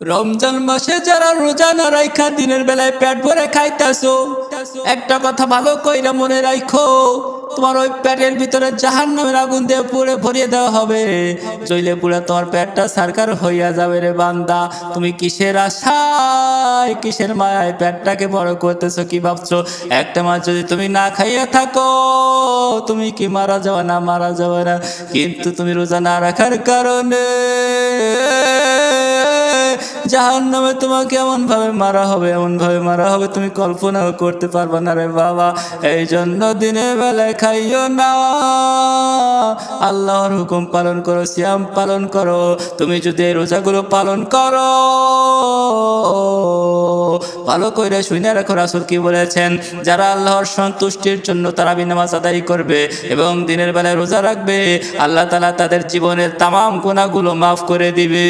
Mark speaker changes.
Speaker 1: রমজান মাসে যারা রোজা না রাইখা দিনের বেলায় পেট ভরে খাইতাছো, একটা কথা ভালো কইরা মনে রাখো, তোমার ওই পেটের ভিতরে জাহান্নামের আগুন দিয়ে পুড়ে ভরিয়ে দেওয়া হবে। জ্বলে পুড়ে তোমার পেটটা সারকার হইয়া যাবে রে বান্দা। তুমি কিসের আশায় কিসের মায়ায় পেটটাকে বড় করতেছো? কি ভাবছো একটা মাস যদি তুমি না খাইয়া থাকো তুমি কি মারা যাবে? না মারা যাবে না, কিন্তু তুমি রোজা না রাখার কারণে জাহান্নামে তোমাকে এমন ভাবে মারা হবে, এমন ভাবে মারা হবে তুমি কল্পনাও করতে পারবে না রে বাবা। এই জন্য দিনের বেলায় খাইও না, আল্লাহর হুকুম পালন করো, সিয়াম পালন করো। তুমি যদি এই রোজাগুলো পালন করো, ভালো করে শুনে রাখো রাসূল কি বলেছেন, যারা আল্লাহর সন্তুষ্টির জন্য তারাবি নামাজ আদায় করবে এবং দিনের বেলায় রোজা রাখবে, আল্লাহ তাআলা তাদের জীবনের তামাম গুনাহগুলো মাফ করে দিবে।